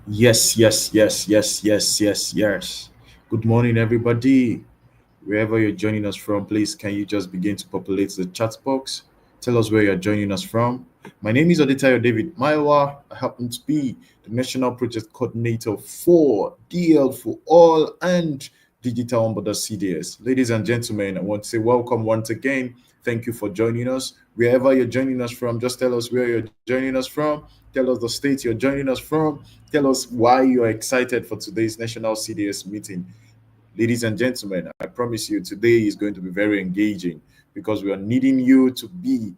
Yes, yes, yes, yes, yes, yes, yes. Good morning, everybody. Wherever you're joining us from, please can you just begin to populate the chat box? Tell us where you're joining us from. My name is Odetayo David Maiwa. I happen to be the National Project Coordinator for DL for All and Digital Onboarders CDS. Ladies and gentlemen, I want to say welcome once again. Thank you for joining us. Wherever you're joining us from, just tell us where you're joining us from. Tell us the state you're joining us from. Tell us why you're excited for today's National CDS meeting. Ladies and gentlemen, I promise you today is going to be very engaging because we are needing you to be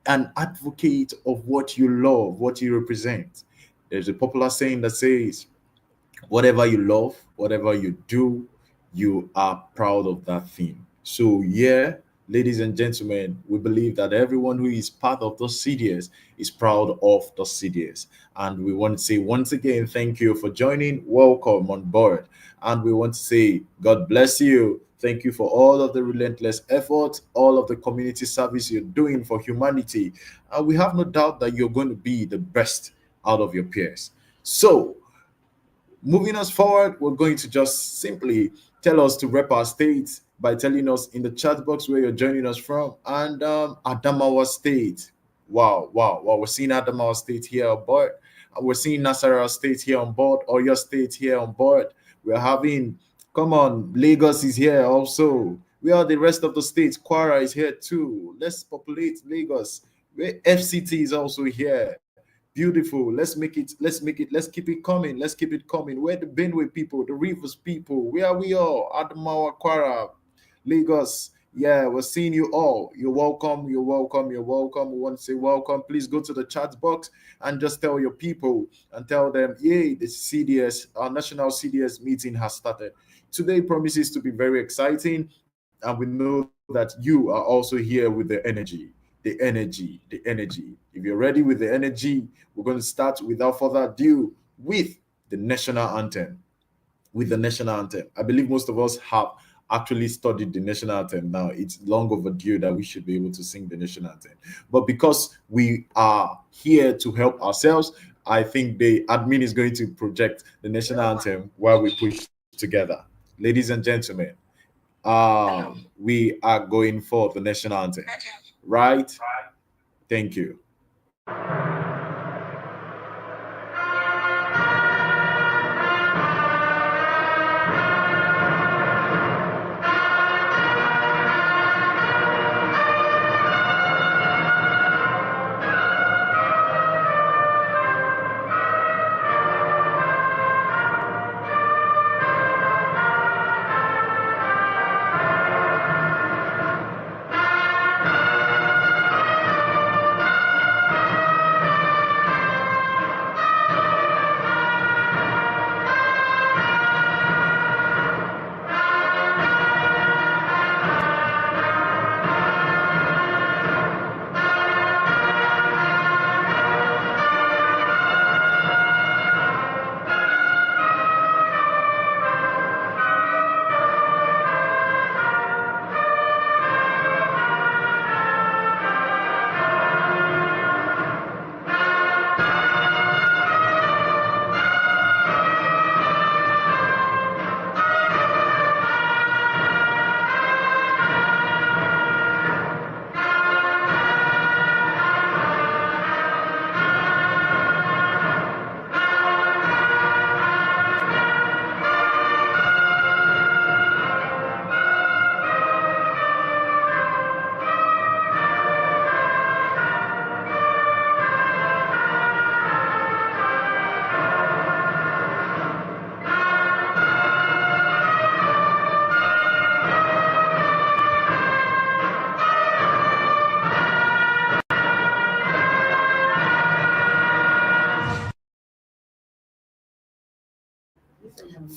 an advocate of what you love, what you represent. There's a popular saying that says, whatever you love, whatever you do, you are proud of that thing. So, yeah, ladies and gentlemen, we believe that everyone who is part of the CDS is proud of the CDS. And we want to say once again, thank you for joining. Welcome on board. And we want to say, God bless you. Thank you for all of the relentless effort, all of the community service you're doing for humanity. And we have no doubt that you're going to be the best out of your peers. So, moving us forward, we're going to just simply tell us to rep our states by telling us in the chat box where you're joining us from. And Adamawa State. Wow, wow, wow. We're seeing Adamawa State here on board. We're seeing Nasarawa State here on board, or your state here on board. We're having, come on, Lagos is here also. We are the rest of the states. Kwara is here too. Let's populate Lagos. FCT is also here. Beautiful. Let's keep it coming. Let's keep it coming. Where the Benue people, the Rivers people, where are we all? Adamawa, Kwara, Lagos. Yeah, we're seeing you all. You're welcome. You're welcome. You're welcome. We want to say welcome. Please go to the chat box and just tell your people and tell them, yay, the CDS, our national CDS meeting has started. Today promises to be very exciting, and we know that you are also here with the energy. The energy. If you're ready with the energy, we're going to start without further ado with the national anthem. With the national anthem, I believe most of us have actually studied the national anthem now. It's long overdue that we should be able to sing the national anthem. But because we are here to help ourselves, I think the admin is going to project the national anthem while we push together. Ladies and gentlemen, we are going for the national anthem, right? Thank you.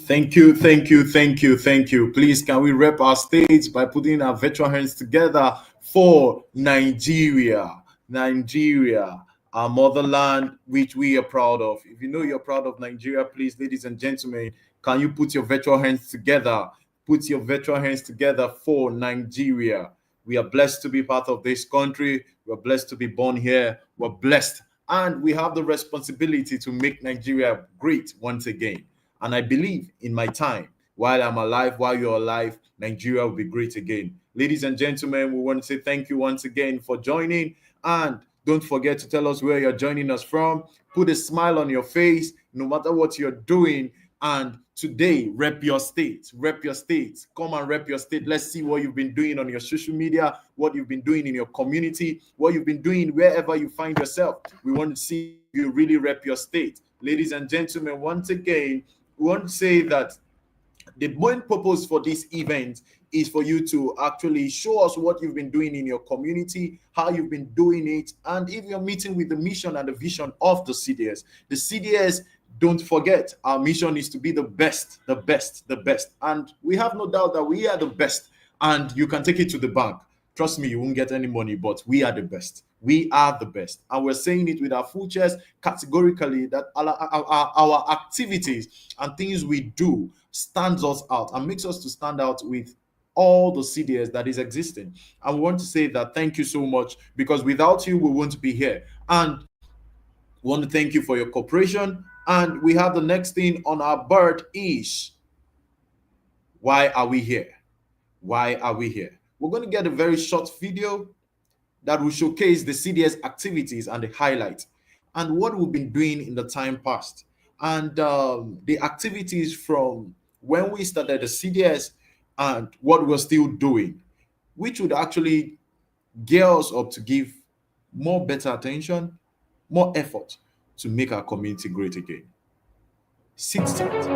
Thank you, thank you, thank you, thank you. Please, can we rep our states by putting our virtual hands together for Nigeria? Nigeria, our motherland, which we are proud of. If you know you're proud of Nigeria, please, ladies and gentlemen, can you put your virtual hands together? Put your virtual hands together for Nigeria. We are blessed to be part of this country. We're blessed to be born here. We're blessed and we have the responsibility to make Nigeria great once again. And I believe in my time, while I'm alive, while you're alive, Nigeria will be great again. Ladies and gentlemen, we want to say thank you once again for joining. And don't forget to tell us where you're joining us from. Put a smile on your face, no matter what you're doing. And today, rep your state. Rep your state. Come and rep your state. Let's see what you've been doing on your social media, what you've been doing in your community, what you've been doing wherever you find yourself. We want to see you really rep your state. Ladies and gentlemen, once again, we want to say that the main purpose for this event is for you to actually show us what you've been doing in your community, how you've been doing it, and if you're meeting with the mission and the vision of the CDS. The CDS, don't forget, our mission is to be the best, the best, the best. And we have no doubt that we are the best, and you can take it to the bank. Trust me, you won't get any money, but we are the best. We are the best. And we're saying it with our full chest categorically that our activities and things we do stands us out and makes us to stand out with all the CDS that is existing. And we want to say that thank you so much, because without you, we won't be here. And we want to thank you for your cooperation. And we have the next thing on our board is, why are we here? Why are we here? We're going to get a very short video that will showcase the CDS activities and the highlights and what we've been doing in the time past, and the activities from when we started the CDS and what we're still doing, which would actually gear us up to give more better attention, more effort to make our community great again. Sit tight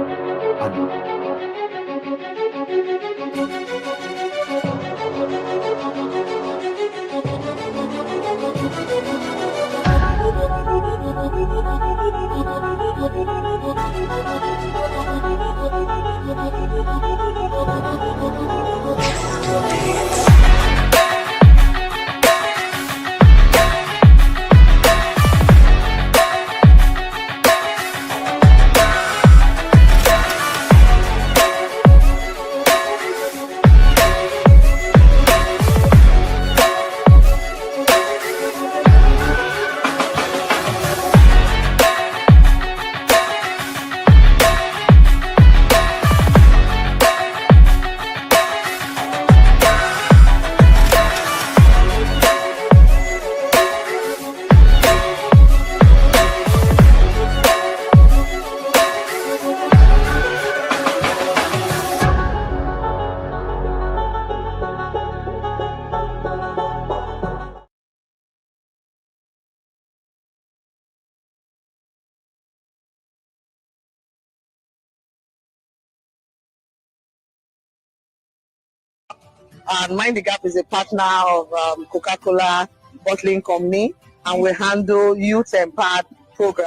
and MindtheGap is a partner of Coca-Cola bottling company, and we handle youth empowered program.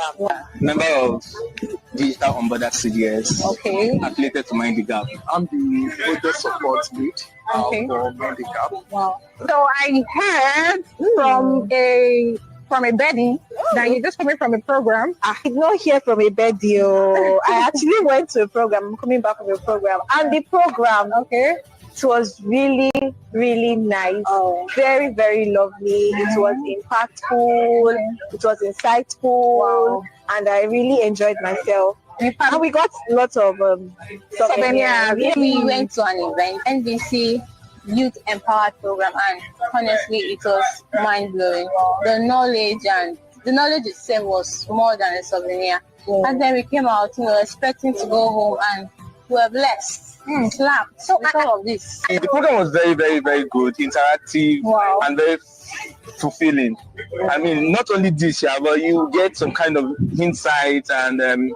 Member of Digital Onboarders CDS. Okay. Affiliated to MindtheGap. I'm the project support lead for MindtheGap. Wow. So I heard from a Betty that you're just coming from a program. I did not hear from a Betty. I actually went to a program. I'm coming back from a program, and the program, Okay. it was really, really nice. Oh. Very, very lovely. It was impactful. It was insightful. Wow. And I really enjoyed myself. And we got lots of souvenirs. We went to an event, NBC Youth Empowered Program, and honestly, it was mind-blowing. The knowledge itself was more than a souvenir. Yeah. And then we came out, we were expecting to go home, and we were blessed. Slapped. So all of this. The program was very, very, very good, interactive, Wow. and very fulfilling. I mean, not only this, but you get some kind of insight and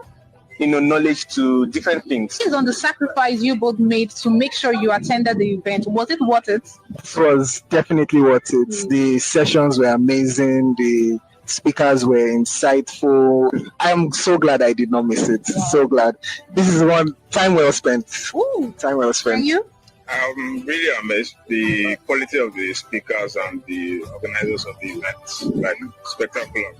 knowledge to different things. Based on the sacrifice you both made to make sure you attended the event, was it worth it? It was definitely worth it. The sessions were amazing. The speakers were insightful. I'm so glad I did not miss it. Wow. So glad. This is one time well spent. Ooh. Time well spent. And you? I'm really amazed the quality of the speakers and the organizers of the events, like spectacular.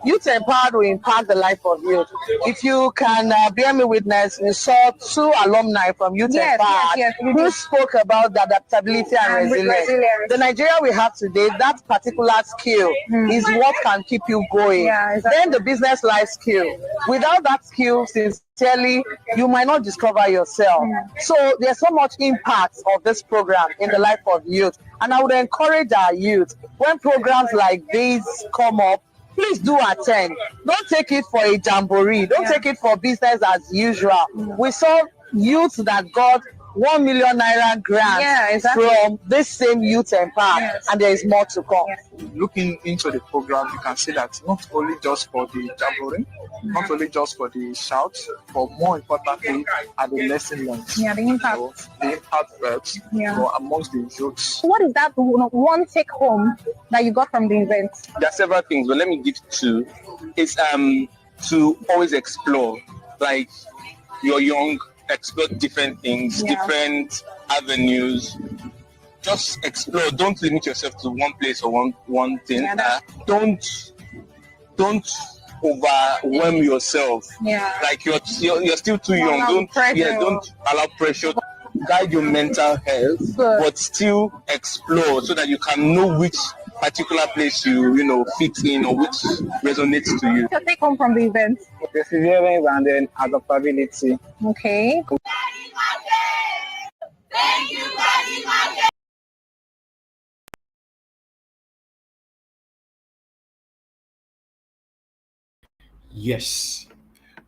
Youth Empowered will impact the life of youth. If you can bear me witness, you saw 2 alumni from Youth Empowered who spoke about the adaptability and resilience. The Nigeria we have today, that particular skill is what can keep you going. Then the business life skill. Without that skill, sincerely, you might not discover yourself. So there's so much impact of this program in the life of youth. And I would encourage our youth, when programs like these come up, please do attend. Don't take it for a jamboree. Don't take it for business as usual. We saw youth that got 1 million naira grant from this same Youth Empowered, and there is more to come. Looking into the program, you can see that not only just for the jabbering, not only just for the shouts, but more importantly, are the lesson learned. Yeah, the impact. So, the impact works amongst the youths. What is that one take home that you got from the event? There are several things, but let me give 2. It's to always explore. Like, you're young, explore different things, different avenues. Just explore. Don't limit yourself to one place or one thing. Don't overwhelm yourself. Like you're still too young. Don't allow pressure. Guide your mental health, but still explore so that you can know which particular place you fit in or which resonates to you. Your take home from the event? Perseverance and then adaptability. Okay. Yes.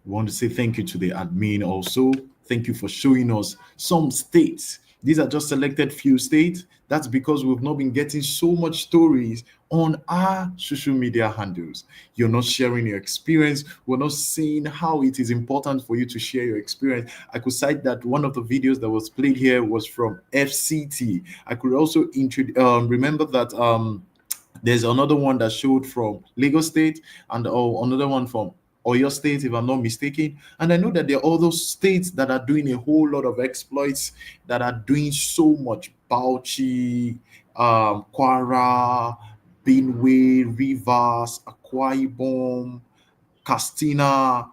We want to say thank you to the admin also. Thank you for showing us some states. These are just selected few states. That's because we've not been getting so much stories on our social media handles. You're not sharing your experience. We're not seeing how it is important for you to share your experience. I could cite that one of the videos that was played here was from FCT. I could also remember that there's another one that showed from Lagos State and another one from Oyo State, if I'm not mistaken. And I know that there are all those states that are doing a whole lot of exploits, that are doing so much. Bauchi, Kwara, Benue, Rivers, Akwa Ibom, Castina.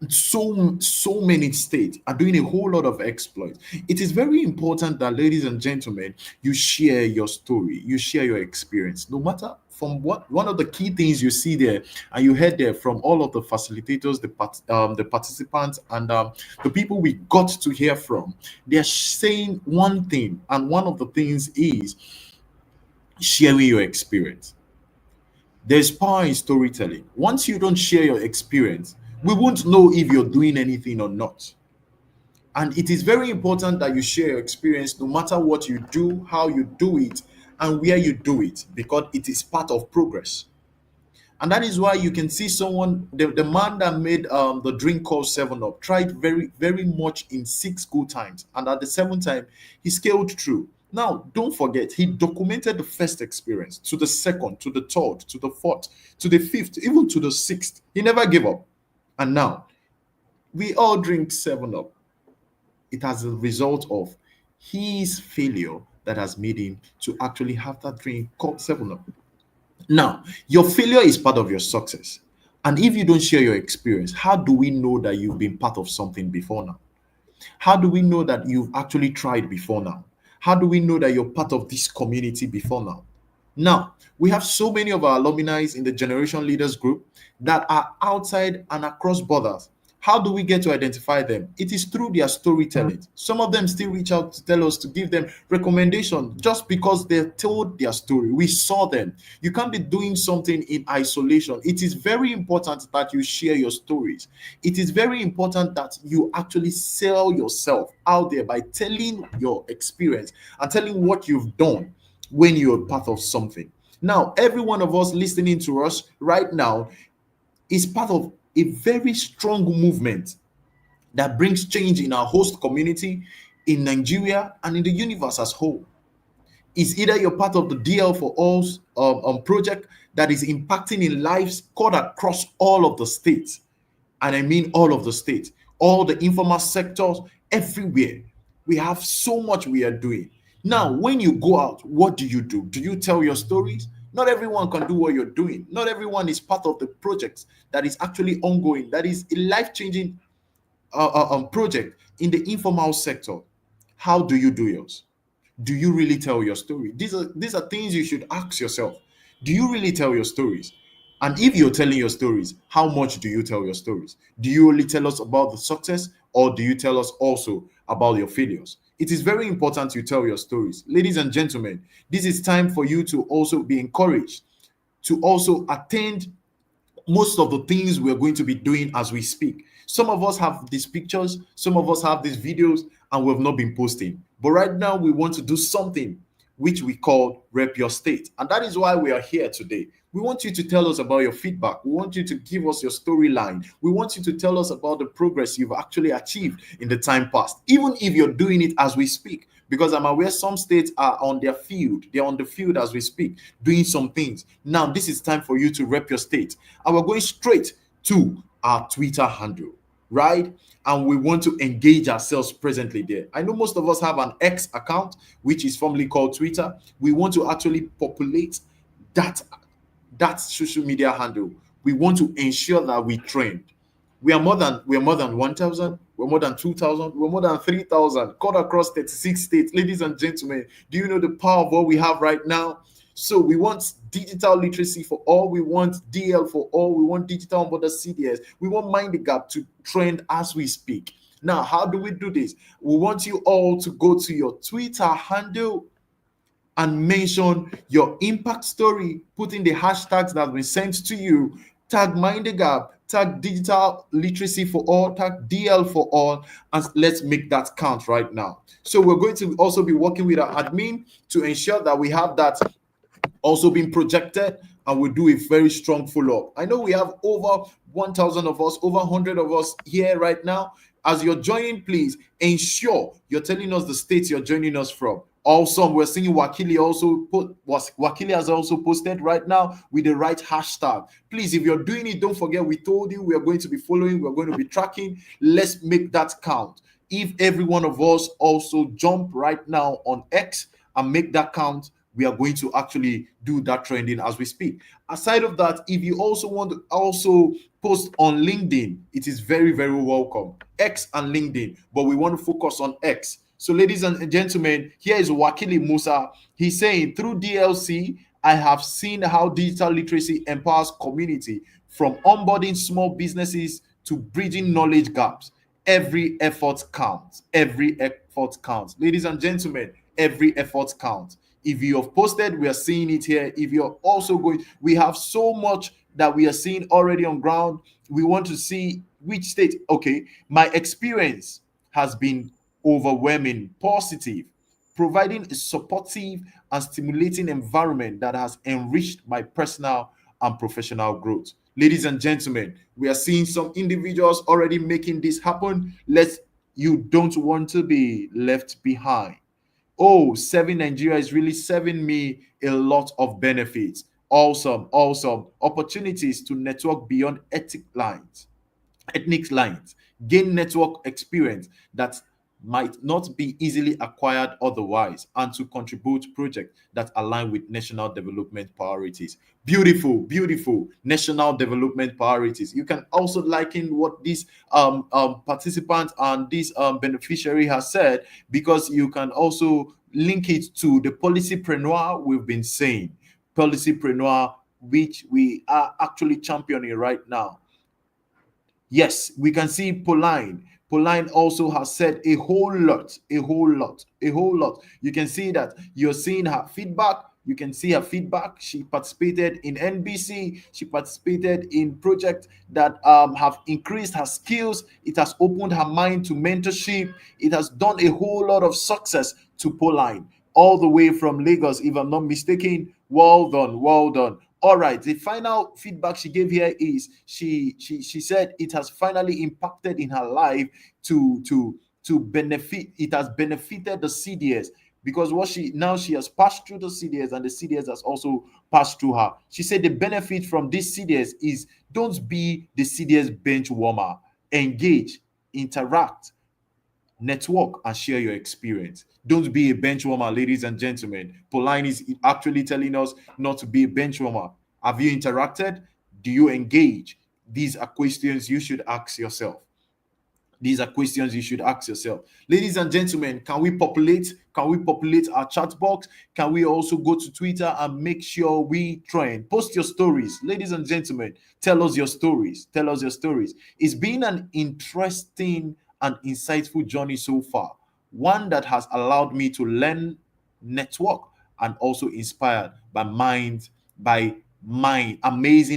So many states are doing a whole lot of exploits. It is very important that, ladies and gentlemen, you share your story, you share your experience, no matter from what. One of the key things you see there and you heard there from all of the facilitators, the participants, and the people we got to hear from, they're saying one thing, and one of the things is sharing your experience. There's power in storytelling. Once you don't share your experience, we won't know if you're doing anything or not. And it is very important that you share your experience, no matter what you do, how you do it, and where you do it, because it is part of progress. And that is why you can see someone, the man that made the drink called 7 Up, tried very, very much in 6 good times. And at the 7th time, he scaled through. Now, don't forget, he documented the first experience, to the second, to the third, to the fourth, to the fifth, even to the 6th. He never gave up. And now, we all drink 7 Up. It has a result of his failure that has made him to actually have that drink called 7 Up. Now, your failure is part of your success. And if you don't share your experience, how do we know that you've been part of something before now? How do we know that you've actually tried before now? How do we know that you're part of this community before now? Now, we have so many of our alumni in the Generation Leaders group that are outside and across borders. How do we get to identify them? It is through their storytelling. Some of them still reach out to tell us to give them recommendations just because they told their story. We saw them. You can't be doing something in isolation. It is very important that you share your stories. It is very important that you actually sell yourself out there by telling your experience and telling what you've done when you're part of something. Now, every one of us listening to us right now is part of a very strong movement that brings change in our host community, in Nigeria, and in the universe as whole. It's either you're part of the DL for All project that is impacting in lives cut across all of the states. And I mean all of the states, all the informal sectors, everywhere. We have so much we are doing. Now, when you go out, what do? Do you tell your stories? Not everyone can do what you're doing. Not everyone is part of the project that is actually ongoing, that is a life-changing project in the informal sector. How do you do yours? Do you really tell your story? These are things you should ask yourself. Do you really tell your stories? And if you're telling your stories, how much do you tell your stories? Do you only tell us about the success, or do you tell us also about your failures? It is very important you tell your stories. Ladies and gentlemen, this is time for you to also be encouraged to also attend most of the things we're going to be doing as we speak. Some of us have these pictures, some of us have these videos, and we've not been posting. But right now, we want to do something which we call Rep Your State. And that is why we are here today. We want you to tell us about your feedback. We want you to give us your storyline. We want you to tell us about the progress you've actually achieved in the time past, even if you're doing it as we speak. Because I'm aware some states are on their field. They're on the field as we speak, doing some things. Now, this is time for you to rep your state. And we're going straight to our Twitter handle, right? And we want to engage ourselves presently there. I know most of us have an X account, which is formerly called Twitter. We want to actually populate that social media handle. We want to ensure that we trend. We are more than 1,000. We're more than 2,000. We're more than 3,000. Cut across 36 states. Ladies and gentlemen, do you know the power of what we have right now? So we want digital literacy for all. We want DL for all. We want Digital Onboarders CDS. We want MindtheGap to trend as we speak. Now, how do we do this? We want you all to go to your Twitter handle and mention your impact story, put in the hashtags that have been sent to you, tag MindtheGap, tag Digital Literacy for All, tag DL for all, and let's make that count right now. So we're going to also be working with our admin to ensure that we have that also being projected, and we'll do a very strong follow-up. I know we have over 1,000 of us, over 100 of us here right now. As you're joining, please ensure you're telling us the states you're joining us from. Also, we're seeing Wakili Wakili has also posted right now with the right hashtag. Please, if you're doing it, don't forget we told you we are going to be following, we're going to be tracking. Let's make that count. If every one of us also jump right now on X and make that count, we are going to actually do that trending as we speak. Aside of that, if you also want to also post on LinkedIn, it is very, very welcome. X and LinkedIn, but we want to focus on X. So, ladies and gentlemen, here is Wakili Musa. He's saying, through DLC, I have seen how digital literacy empowers community, from onboarding small businesses to bridging knowledge gaps. Every effort counts. Every effort counts. Ladies and gentlemen, every effort counts. If you have posted, we are seeing it here. If you're also going, we have so much that we are seeing already on ground. We want to see which state. Okay, my experience has been overwhelming, positive, providing a supportive and stimulating environment that has enriched my personal and professional growth. Ladies and gentlemen, we are seeing some individuals already making this happen. You don't want to be left behind. Oh, serving Nigeria is really serving me a lot of benefits. Awesome, awesome. Opportunities to network beyond ethnic lines, gain network experience that might not be easily acquired otherwise, and to contribute to projects that align with national development priorities. Beautiful, beautiful national development priorities. You can also liken what this participant and this beneficiary has said, because you can also link it to the policypreneur we've been saying. Policypreneur, which we are actually championing right now. Yes, we can see Pauline. Pauline also has said a whole lot. You can see that you're seeing her feedback. You can see her feedback. She participated in NBC. She participated in projects that have increased her skills. It has opened her mind to mentorship. It has done a whole lot of success to Pauline, all the way from Lagos, if I'm not mistaken. Well done, well done. All right, the final feedback she gave here is she said it has finally impacted in her life to benefit. It has benefited the CDS, because she has passed through the CDS, and the CDS has also passed through her. She said the benefit from this CDS is, don't be the CDS bench warmer. Engage, interact, Network and share your experience. Don't be a bench warmer, ladies and gentlemen. Pauline is actually telling us not to be a bench warmer. Have you interacted? Do you engage? These are questions you should ask yourself. These are questions you should ask yourself. Ladies and gentlemen, can we populate our chat box? Can we also go to Twitter and make sure we trend? Post your stories. Ladies and gentlemen, tell us your stories. Tell us your stories. It's been an interesting and insightful journey so far. One that has allowed me to learn, network, and also inspired by amazing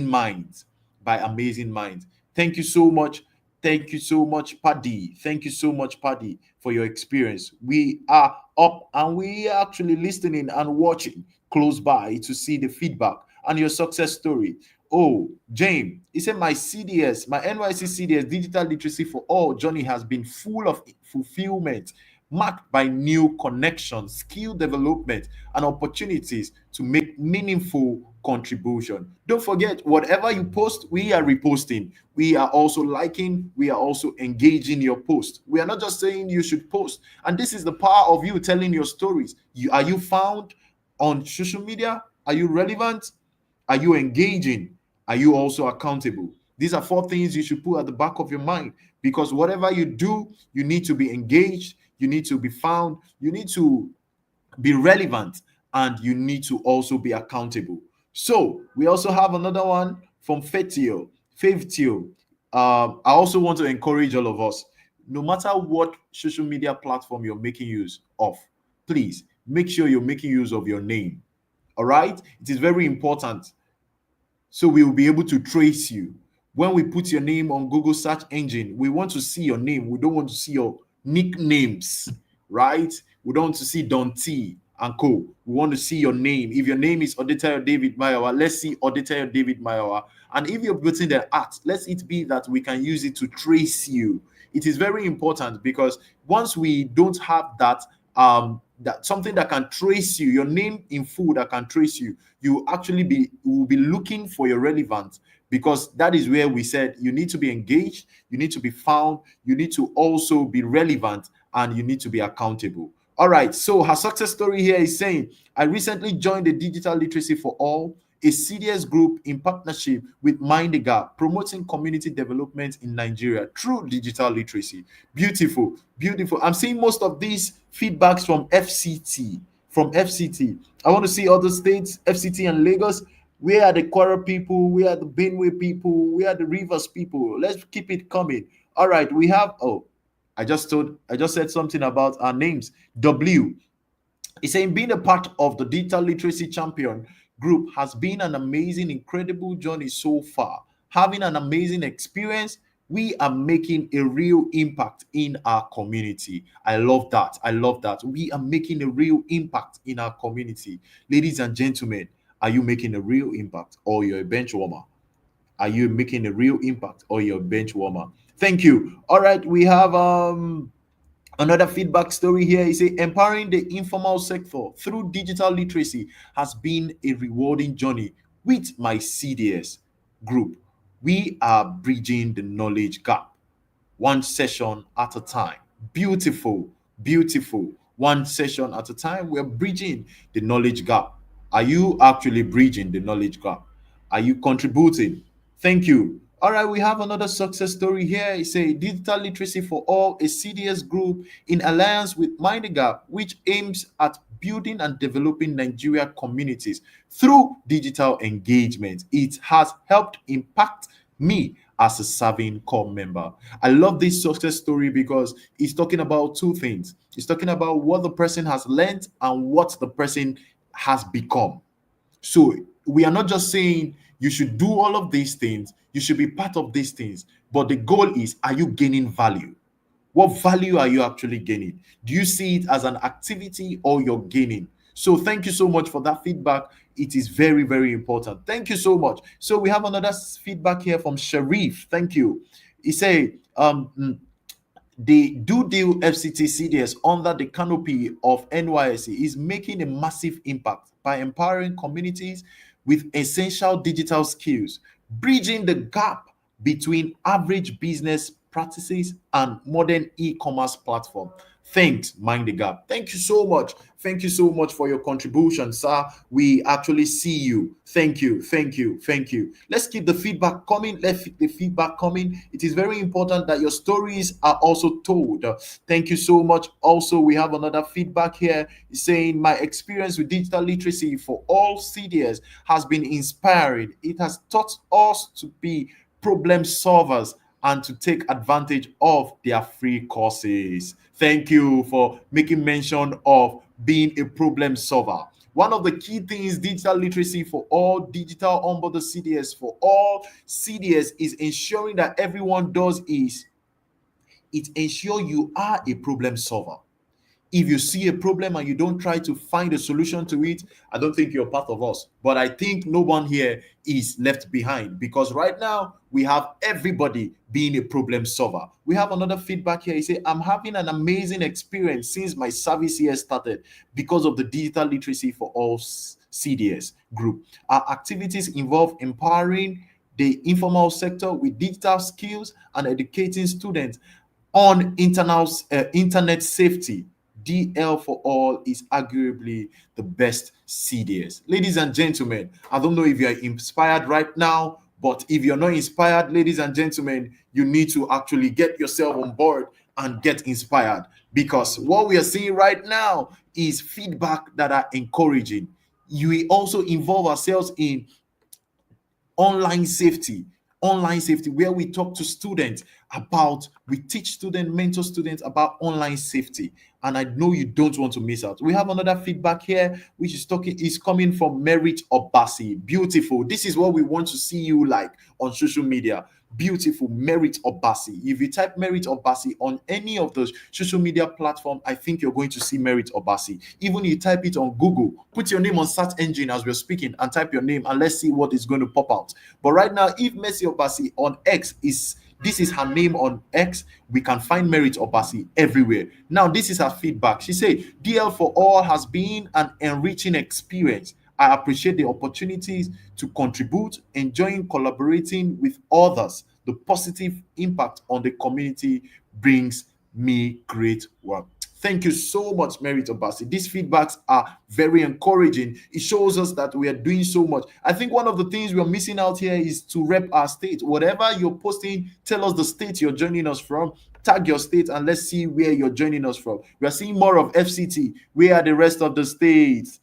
minds, by amazing minds. Thank you so much. Thank you so much, Paddy. Thank you so much, Paddy, for your experience. We are up and we are actually listening and watching close by to see the feedback and your success story. Oh, James, he said, my CDS, my NYC CDS, Digital Literacy for All journey has been full of fulfillment, marked by new connections, skill development, and opportunities to make meaningful contribution. Don't forget, whatever you post, we are reposting. We are also liking. We are also engaging your post. We are not just saying you should post. And this is the power of you telling your stories. Are you found on social media? Are you relevant? Are you engaging? Are you also accountable? These are 4 things you should put at the back of your mind, because whatever you do, you need to be engaged. You need to be found. You need to be relevant, and you need to also be accountable. So we also have another one from Faithio. I also want to encourage all of us, no matter what social media platform you're making use of, please make sure you're making use of your name. All right? It is very important. So we will be able to trace you. When we put your name on Google search engine, we want to see your name. We don't want to see your nicknames, right? We don't want to see Don T and co. We want to see your name. If your name is Odetayo David Mayowa, let's see Odetayo David Mayowa. And if you're putting the at, let it be that we can use it to trace you. It is very important, because once we don't have that, that something that can trace you, your name in full that can trace you, you will be looking for your relevance, because that is where we said you need to be engaged, you need to be found, you need to also be relevant, and you need to be accountable. All right, so her success story here is saying, I recently joined the Digital Literacy for All, a CDS group in partnership with MindtheGap, promoting community development in Nigeria through digital literacy. Beautiful, beautiful. I'm seeing most of these feedbacks from FCT. I want to see other states, FCT and Lagos. Where are the Kwara people? Where are the Benue people? Where are the Rivers people? Let's keep it coming. All right, we have, I just said something about our names. W. He's saying, being a part of the Digital Literacy Champion group has been an amazing, incredible journey so far. Having an amazing experience, we are making a real impact in our community. I love that. We are making a real impact in our community. Ladies and gentlemen, are you making a real impact, or you're a bench warmer? Are you making a real impact, or you're a bench warmer? Thank you. All right, we have another feedback story here. He say, empowering the informal sector through digital literacy has been a rewarding journey with my CDS group. We are bridging the knowledge gap, one session at a time. Beautiful, beautiful. One session at a time. We're bridging the knowledge gap. Are you actually bridging the knowledge gap? Are you contributing? Thank you. All right, we have another success story here. It's a Digital Literacy for All, a CDS group in alliance with MindtheGap, which aims at building and developing Nigeria communities through digital engagement. It has helped impact me as a serving core member. I love this success story because it's talking about 2 things. It's talking about what the person has learned and what the person has become. So we are not just saying you should do all of these things, you should be part of these things, but the goal is, are you gaining value? What value are you actually gaining? Do you see it as an activity, or you're gaining? So thank you so much for that feedback. It is very, very important. Thank you so much. So we have another feedback here from Sharif. Thank you. He said, the Do Deal FCT CDS under the canopy of NYSC is making a massive impact by empowering communities with essential digital skills, bridging the gap between average business practices, and modern e-commerce platform. Thanks, MindtheGap. Thank you so much. Thank you so much for your contribution, sir. We actually see you. Thank you. Thank you. Thank you. Let's keep the feedback coming. Let's keep the feedback coming. It is very important that your stories are also told. Thank you so much. Also, we have another feedback here saying, my experience with digital literacy for all CDS has been inspiring. It has taught us to be problem solvers and to take advantage of their free courses. Thank you for making mention of being a problem solver. One of the key things digital literacy for all digital onboarder CDS for all CDS is ensuring that everyone does is it ensure you are a problem solver. If you see a problem and you don't try to find a solution to it, I don't think you're part of us. But I think no one here is left behind, because right now we have everybody being a problem solver. We have another feedback here. He said, I'm having an amazing experience since my service year started because of the digital literacy for all CDS group. Our activities involve empowering the informal sector with digital skills and educating students on internet safety. DL for all is arguably the best CDS. Ladies and gentlemen, I don't know if you are inspired right now, but if you're not inspired, ladies and gentlemen, you need to actually get yourself on board and get inspired, because what we are seeing right now is feedback that are encouraging. We also involve ourselves in online safety, where we talk to students about, we teach students, mentor students about online safety, and I know you don't want to miss out. We have another feedback here which is coming from Merit Obasi. Beautiful. This is what we want to see you like on social media. Beautiful. Merit Obasi. If you type Merit Obasi on any of those social media platform, I think you're going to see Merit Obasi. Even you type it on Google, put your name on search engine as we're speaking and type your name, and let's see what is going to pop out. But right now, if Mercy Obasi on X this is her name on X, we can find Merit Obasi everywhere. Now, this is her feedback. She said, DL for all has been an enriching experience. I appreciate the opportunities to contribute, enjoying collaborating with others. The positive impact on the community brings me great work. Thank you so much, Merit Obasi. These feedbacks are very encouraging. It shows us that we are doing so much. I think one of the things we are missing out here is to rep our state. Whatever you're posting, tell us the state you're joining us from. Tag your state and let's see where you're joining us from. We are seeing more of FCT. Where are the rest of the states?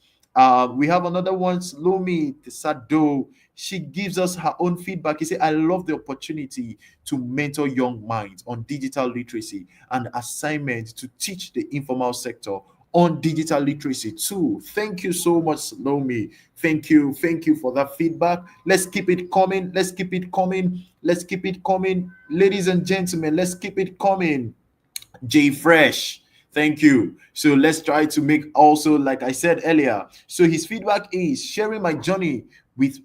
We have another one, Slomi Sado. She gives us her own feedback. She said, I love the opportunity to mentor young minds on digital literacy and assignment to teach the informal sector on digital literacy too. Thank you so much, Slomi. Thank you for that feedback. Let's keep it coming. Let's keep it coming. Let's keep it coming. Ladies and gentlemen, let's keep it coming. J Fresh. Thank you. So let's try to make also, like I said earlier. So his feedback is sharing my journey with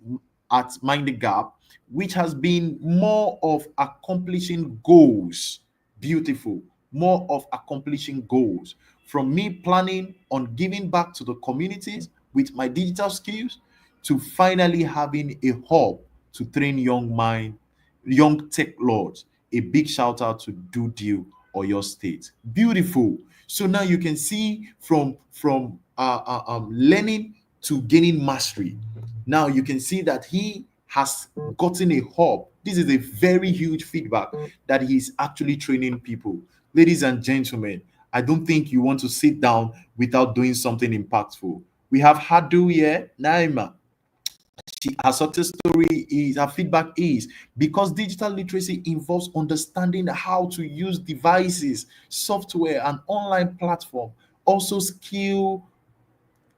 at MindtheGap, which has been more of accomplishing goals. Beautiful. More of accomplishing goals. From me planning on giving back to the communities with my digital skills to finally having a hub to train young tech lords. A big shout out to Do Deal or your state. Beautiful. So now you can see from learning to gaining mastery. Now you can see that he has gotten a hub. This is a very huge feedback that he's actually training people. Ladies and gentlemen, I don't think you want to sit down without doing something impactful. We have Hadu here, Naima. Her success story is, her feedback is, because digital literacy involves understanding how to use devices, software, and online platform. Also, skill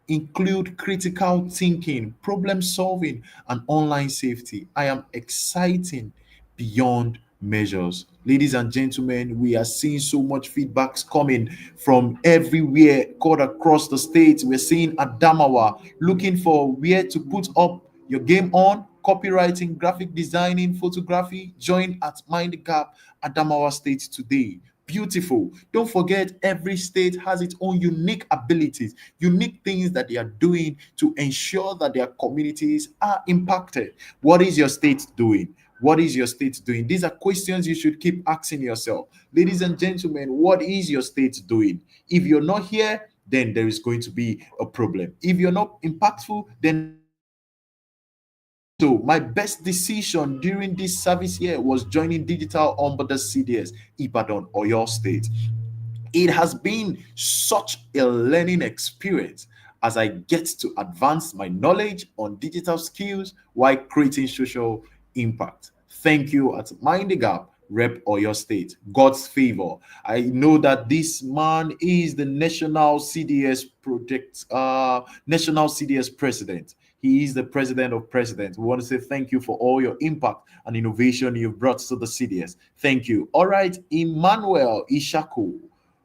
include critical thinking, problem solving, and online safety. I am exciting beyond measures. Ladies and gentlemen, we are seeing so much feedbacks coming from everywhere, called across the states. We're seeing Adamawa looking for where to put up your game on, copywriting, graphic designing, photography. Join at MindtheGap Adamawa State today. Beautiful. Don't forget, every state has its own unique abilities, unique things that they are doing to ensure that their communities are impacted. What is your state doing? What is your state doing? These are questions you should keep asking yourself. Ladies and gentlemen, what is your state doing? If you're not here, then there is going to be a problem. If you're not impactful, then so my best decision during this service year was joining Digital Onboarders CDS Ibadan or your state. It has been such a learning experience as I get to advance my knowledge on digital skills while creating social impact. Thank you at MindtheGap, Rep Oyo State. God's favor. I know that this man is the National CDS president. He is the president of presidents. We want to say thank you for all your impact and innovation you've brought to the CDS. Thank you. All right, Emmanuel Ishaku,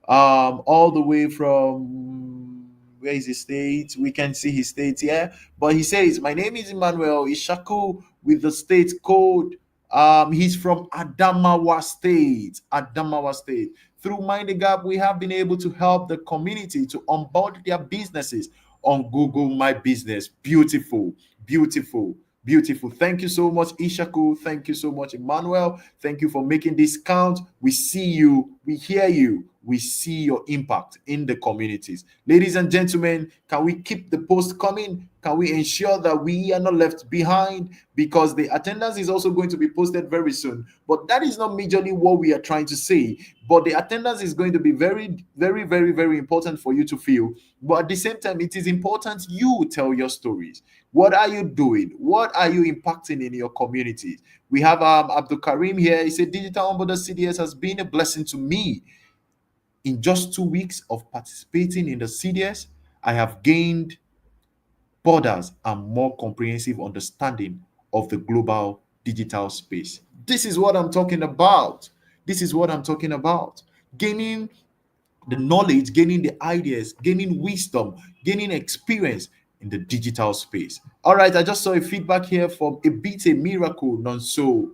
all the way from where is his state? We can see his state here, but he says, "My name is Emmanuel Ishaku with the state code." He's from Adamawa State. Adamawa State. Through MindtheGap, we have been able to help the community to onboard their businesses on Google My Business. Beautiful, beautiful, beautiful. Thank you so much, Ishaku. Thank you so much, Emmanuel. Thank you for making this count. We see you, we hear you, we see your impact in the communities. Ladies and gentlemen, can we keep the post coming? Can we ensure that we are not left behind? Because the attendance is also going to be posted very soon. But that is not majorly what we are trying to say. But the attendance is going to be very, very, very, very important for you to feel. But at the same time, it is important you tell your stories. What are you doing? What are you impacting in your communities? We have Abdul Karim here. He said, Digital Onboarders CDS has been a blessing to me. In just 2 weeks of participating in the CDS, I have gained borders and more comprehensive understanding of the global digital space. This is what I'm talking about. This is what I'm talking about. Gaining the knowledge, gaining the ideas, gaining wisdom, gaining experience in the digital space. All right, I just saw a feedback here from Ebite Miracle Nonso.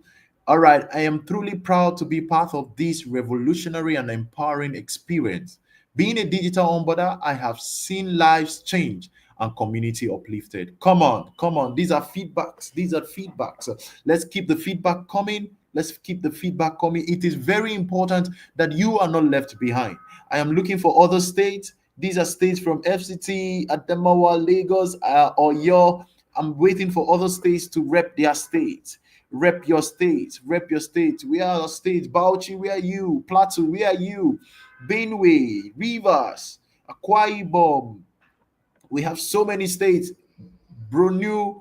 All right, I am truly proud to be part of this revolutionary and empowering experience. Being a digital onboarder, I have seen lives change and community uplifted. Come on, come on. These are feedbacks. These are feedbacks. Let's keep the feedback coming. Let's keep the feedback coming. It is very important that you are not left behind. I am looking for other states. These are states from FCT, Adamawa, Lagos, Oyo. I'm waiting for other states to rep their states. Rep your state. Rep your state. We are states. Bauchi, where are you? Plateau, where are you? Benue, Rivers, Akwa Ibom. We have so many states. Brunei,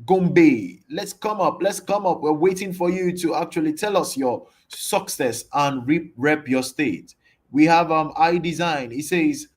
Gombe. Let's come up. Let's come up. We're waiting for you to actually tell us your success and rep your state. We have iDesign. It says,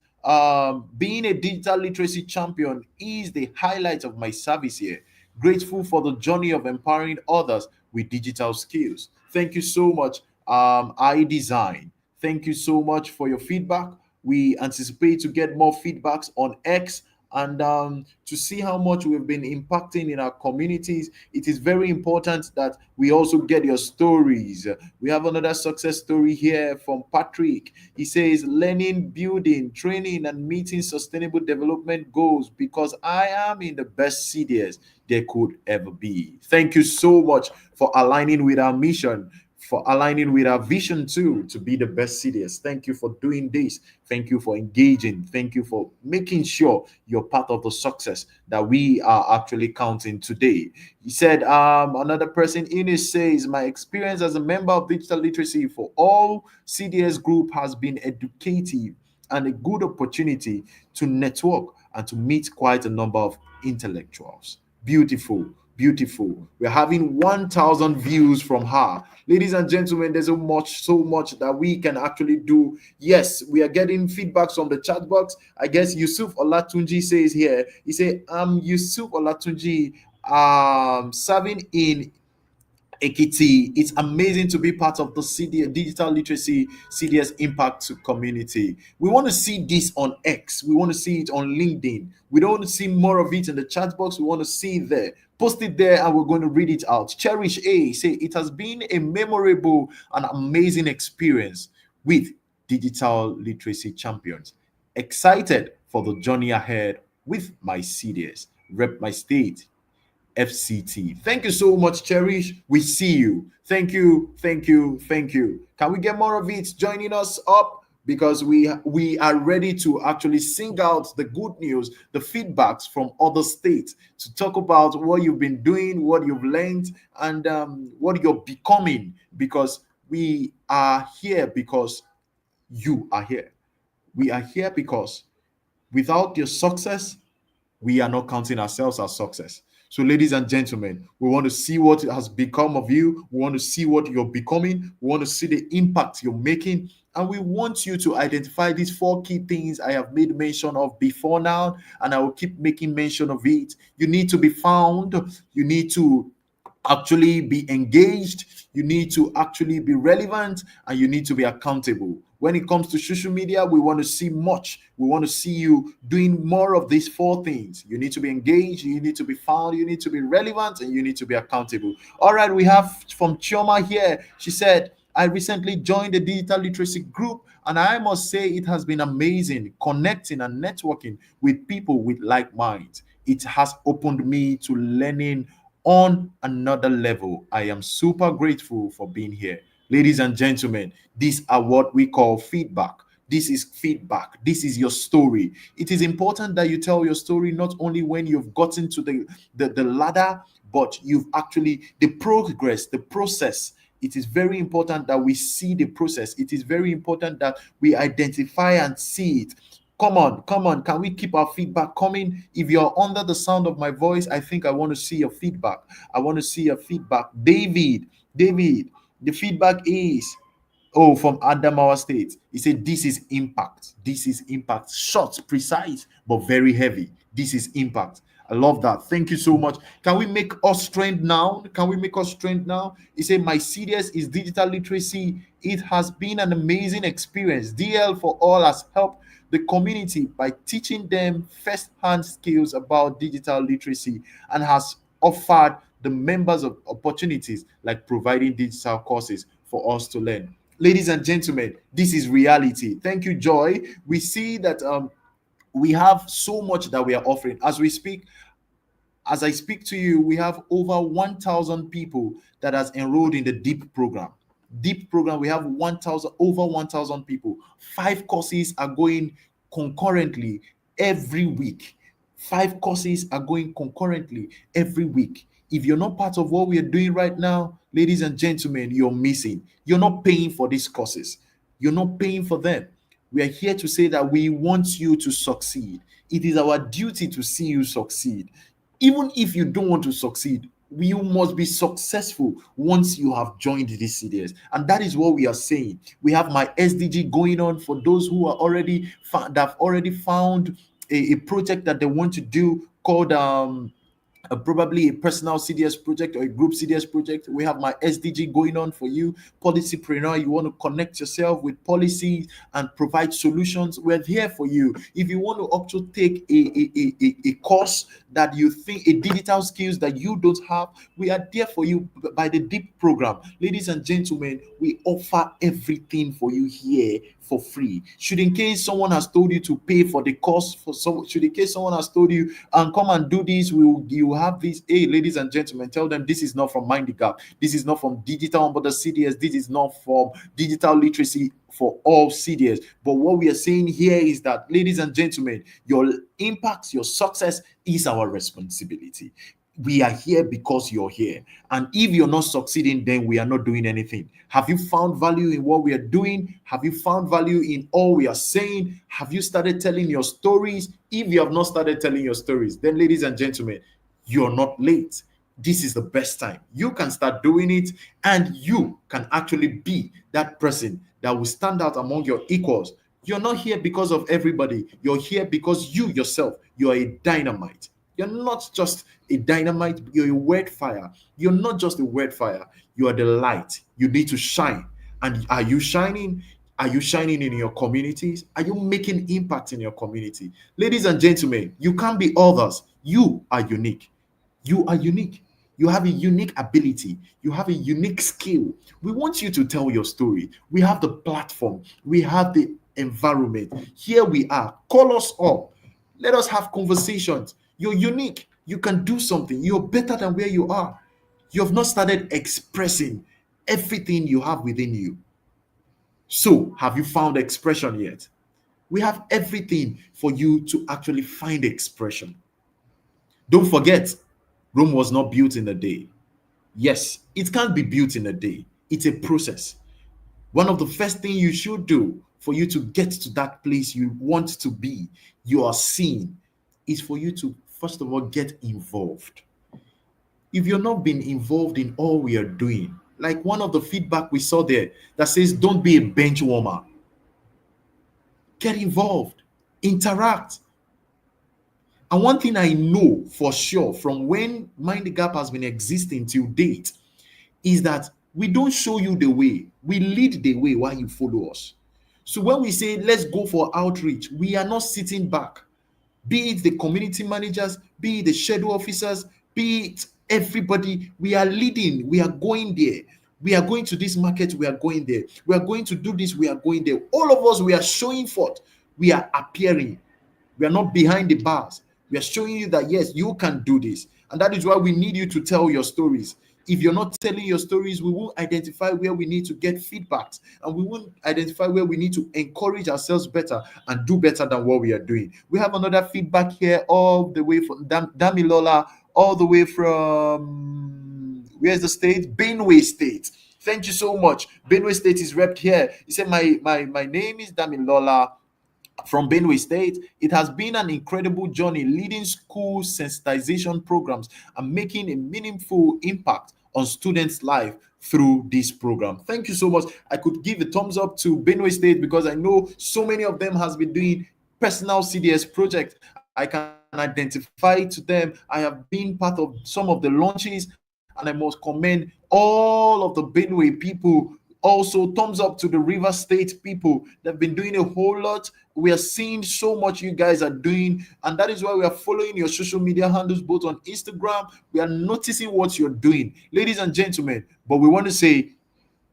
being a digital literacy champion is the highlight of my service here. Grateful for the journey of empowering others with digital skills. Thank you so much, iDesign. Thank you so much for your feedback. We anticipate to get more feedbacks on X and to see how much we've been impacting in our communities. It is very important that we also get your stories. We have another success story here from Patrick. He says, learning, building, training, and meeting sustainable development goals because I am in the best CDS there could ever be. Thank you so much for aligning with our mission, for aligning with our vision too, to be the best CDS. Thank you for doing this. Thank you for engaging. Thank you for making sure you're part of the success that we are actually counting today. He said, another person, Ines, says, my experience as a member of Digital Literacy for All CDS group has been educative and a good opportunity to network and to meet quite a number of intellectuals. Beautiful. Beautiful. We're having 1,000 views from her. Ladies and gentlemen, there's so much that we can actually do. Yes, we are getting feedbacks from the chat box. I guess Yusuf Olatunji says here, he said, Yusuf Olatunji, serving in Ekiti. It's amazing to be part of the digital literacy CDS impact community. We want to see this on X. We want to see it on LinkedIn. We don't want to see more of it in the chat box. We want to see it there. Post it there and we're going to read it out. Cherish A say it has been a memorable and amazing experience with digital literacy champions. Excited for the journey ahead with my CDS. Rep my state. FCT. Thank you so much, Cherish. We see you. Thank you, thank you, thank you. Can we get more of it joining us up? Because we are ready to actually sing out the good news, the feedbacks from other states, to talk about what you've been doing, what you've learned, and what you're becoming. Because we are here because you are here. We are here because without your success, we are not counting ourselves as success. So, ladies and gentlemen, we want to see what has become of you. We want to see what you're becoming. We want to see the impact you're making. And we want you to identify these 4 key things I have made mention of before now, and I will keep making mention of it. You need to be found. You need to actually be engaged, you need to actually be relevant, and you need to be accountable. When it comes to social media, we want to see much. We want to see you doing more of these 4 things. You need to be engaged, you need to be found, you need to be relevant, and you need to be accountable. All right, we have from Chioma here. She said, I recently joined the digital literacy group, and I must say it has been amazing connecting and networking with people with like minds. It has opened me to learning on another level. I am super grateful for being here. Ladies and gentlemen, these are what we call feedback. This is feedback. This is your story. It is important that you tell your story not only when you've gotten to the ladder, but you've actually the progress, the process. It is very important that we see the process. It is very important that we identify and see it. Come on, come on. Can we keep our feedback coming? If you're under the sound of my voice, I think I want to see your feedback. I want to see your feedback. David, the feedback is, oh, from Adamawa State. He said, this is impact. This is impact. Short, precise, but very heavy. This is impact. I love that. Thank you so much. Can we make us trend now? Can we make us trend now? He said, my CDS is digital literacy. It has been an amazing experience. DL for all has helped the community by teaching them first-hand skills about digital literacy, and has offered the members of opportunities like providing digital courses for us to learn. Ladies and gentlemen, this is reality. Thank you, Joy. We see that we have so much that we are offering. As we speak, as I speak to you, we have over 1,000 people that has enrolled in the DEEP program. DEEP program, we have 1,000, over 1,000 people. 5 courses are going concurrently every week. 5 courses are going concurrently every week. If you're not part of what we are doing right now, ladies and gentlemen, you're missing. You're not paying for these courses. You're not paying for them. We are here to say that we want you to succeed. It is our duty to see you succeed. Even if you don't want to succeed, you must be successful once you have joined this CDS. And that is what we are saying. We have my SDG going on for those who are already that have already found a project that they want to do called probably a personal CDS project or a group CDS project. We have my SDG going on for you. Policypreneur, you want to connect yourself with policies and provide solutions. We're here for you. If you want to also take a course that you think, a digital skills that you don't have, we are there for you by the DEEP program. Ladies and gentlemen, we offer everything for you here for free. Should in case someone has told you to pay for the cost, should in case someone has told you and come and do this, you have this. Hey, ladies and gentlemen, tell them this is not from MindtheGap. This is not from Digital Onboarders CDS. This is not from digital literacy for all CDS. But what we are saying here is that, ladies and gentlemen, your impact, your success is our responsibility. We are here because you're here. And if you're not succeeding, then we are not doing anything. Have you found value in what we are doing? Have you found value in all we are saying? Have you started telling your stories? If you have not started telling your stories, then ladies and gentlemen, you're not late. This is the best time. You can start doing it, and you can actually be that person that will stand out among your equals. You're not here because of everybody. You're here because you yourself, you are a dynamite. You're not just a dynamite, you're a word fire. You're not just a word fire, you are the light. You need to shine. And are you shining? Are you shining in your communities? Are you making impact in your community? Ladies and gentlemen, you can't be others. You are unique. You are unique. You have a unique ability. You have a unique skill. We want you to tell your story. We have the platform. We have the environment. Here we are. Call us up. Let us have conversations. You're unique. You can do something. You're better than where you are. You have not started expressing everything you have within you. So, have you found expression yet? We have everything for you to actually find expression. Don't forget, Rome was not built in a day. Yes, it can't be built in a day. It's a process. One of the first things you should do for you to get to that place you want to be, you are seen, is for you to first of all get involved. If you're not being involved in all we are doing, like one of the feedback we saw there that says, don't be a bench warmer, get involved, interact. And one thing I know for sure from when Mind the Gap has been existing till date is that we don't show you the way, we lead the way while you follow us. So when we say let's go for outreach, we are not sitting back. Be it the community managers, be it the schedule officers, be it everybody, we are leading, we are going there. We are going to this market, we are going there. We are going to do this, we are going there. All of us, we are showing forth, we are appearing. We are not behind the bars. We are showing you that yes, you can do this. And that is why we need you to tell your stories. If you're not telling your stories, we will identify where we need to get feedbacks, and we will identify where we need to encourage ourselves better and do better than what we are doing. We have another feedback here, all the way from Damilola, all the way from where's the state? Benue State. Thank you so much. Benue State is repped here. He said, my name is Damilola from Benue State. It has been an incredible journey leading school sensitization programs and making a meaningful impact on students' life through this program. Thank you so much. I could give a thumbs up to Benue State because I know so many of them has been doing personal CDS projects. I can identify to them. I have been part of some of the launches, and I must commend all of the Benue people. Also, thumbs up to the River State people. They've been doing a whole lot. We are seeing so much you guys are doing, and that is why we are following your social media handles both on Instagram. We are noticing what you're doing, ladies and gentlemen. But we want to say,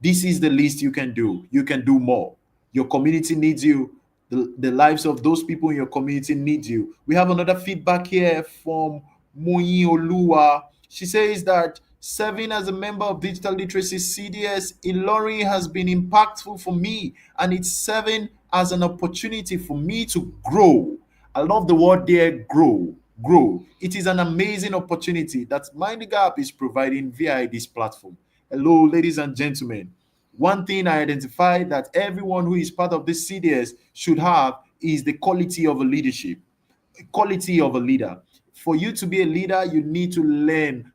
this is the least you can do. You can do more. Your community needs you. The lives of those people in your community need you. We have another feedback here from Moyi Olua. She says that serving as a member of Digital Literacy CDS in Lorry has been impactful for me, and it's serving as an opportunity for me to grow. I love the word there, grow. Grow. It is an amazing opportunity that Mind the Gap is providing via this platform. Hello, ladies and gentlemen. One thing I identified that everyone who is part of this CDS should have is the quality of a leadership, quality of a leader. For you to be a leader, you need to learn,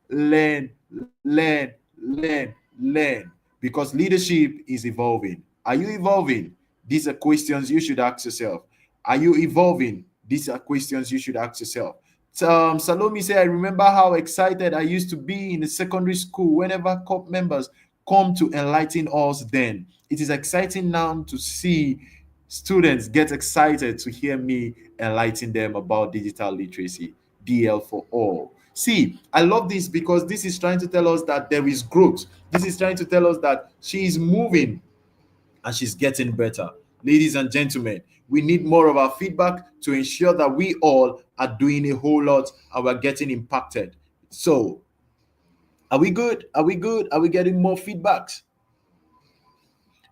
because leadership is evolving. Are you evolving? These are questions you should ask yourself. Are you evolving? These are questions you should ask yourself. Salome said, I remember how excited I used to be in the secondary school whenever COP members come to enlighten us then. It is exciting now to see students get excited to hear me enlighten them about digital literacy, DL for all. See, I love this because this is trying to tell us that there is growth. This is trying to tell us that she is moving and she's getting better. Ladies and gentlemen, we need more of our feedback to ensure that we all are doing a whole lot and we're getting impacted. So, are we good? Are we good? Are we getting more feedbacks?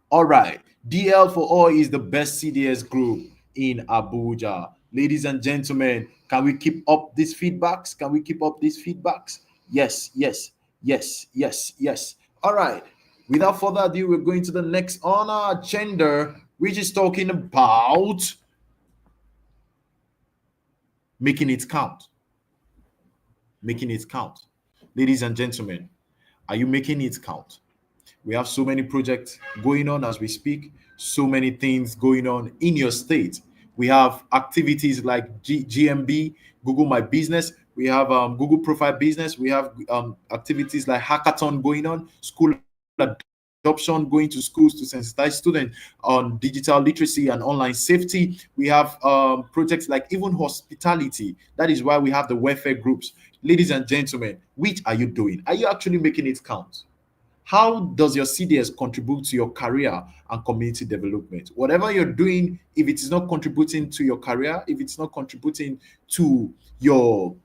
All right. DL for all is the best CDS group in Abuja. Ladies and gentlemen, can we keep up these feedbacks? Can we keep up these feedbacks? Yes, yes, yes, yes, yes. All right. Without further ado, we're going to the next on our agenda, which is talking about making it count. Making it count. Ladies and gentlemen, are you making it count? We have so many projects going on as we speak, so many things going on in your state. We have activities like GMB, Google My Business. We have Google Profile Business. We have activities like Hackathon going on, school adoption, going to schools to sensitize students on digital literacy and online safety. We have projects like even hospitality. That is why we have the welfare groups. Ladies and gentlemen, which are you doing? Are you actually making it count? How does your CDS contribute to your career and community development? Whatever you're doing, if it is not contributing to your career, if it's not contributing to your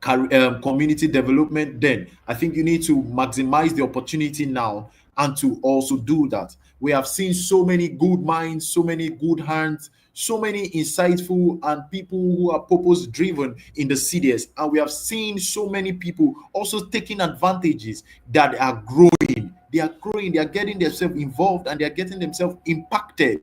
community development, then I think you need to maximize the opportunity now and to also do that. We have seen so many good minds, so many good hands, so many insightful and people who are purpose driven in the CDS, and we have seen so many people also taking advantages that are growing. They are growing, they are getting themselves involved, and they are getting themselves impacted.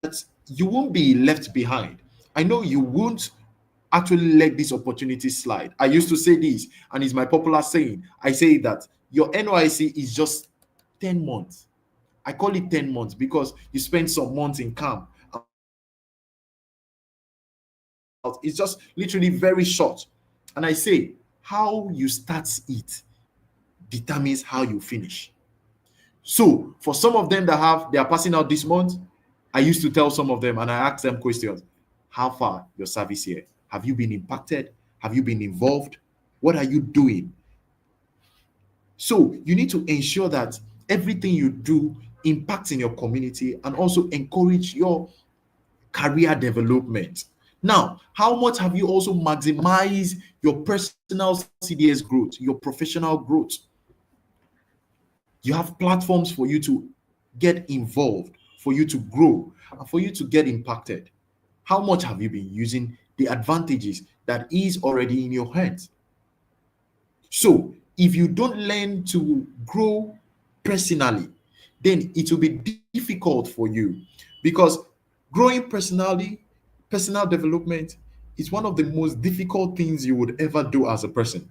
That you won't be left behind. I know you won't actually let this opportunity slide. I used to say this, and it's my popular saying. I say that your NYC is just 10 months. I call it 10 months because you spend some months in camp. It's just literally very short. And I say, how you start it determines how you finish. So for some of them they are passing out this month, I used to tell some of them and I ask them questions. How far your service here? Have you been impacted? Have you been involved? What are you doing? So you need to ensure that everything you do impacts in your community and also encourage your career development. Now, how much have you also maximized your personal CDS growth, your professional growth? You have platforms for you to get involved, for you to grow, and for you to get impacted. How much have you been using the advantages that is already in your hands? So, if you don't learn to grow personally, then it will be difficult for you, because growing personally, personal development is one of the most difficult things you would ever do as a person.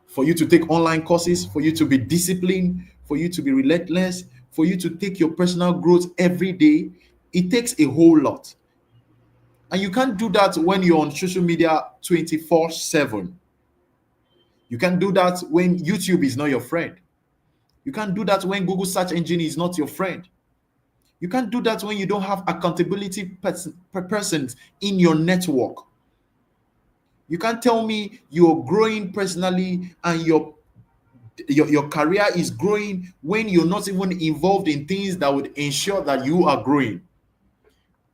For you to take online courses, for you to be disciplined, for you to be relentless, for you to take your personal growth every day, it takes a whole lot. And you can't do that when you're on social media 24/7. You can't do that when YouTube is not your friend. You can't do that when Google search engine is not your friend. You can't do that when you don't have accountability persons in your network. You can't tell me you're growing personally and your career is growing when you're not even involved in things that would ensure that you are growing.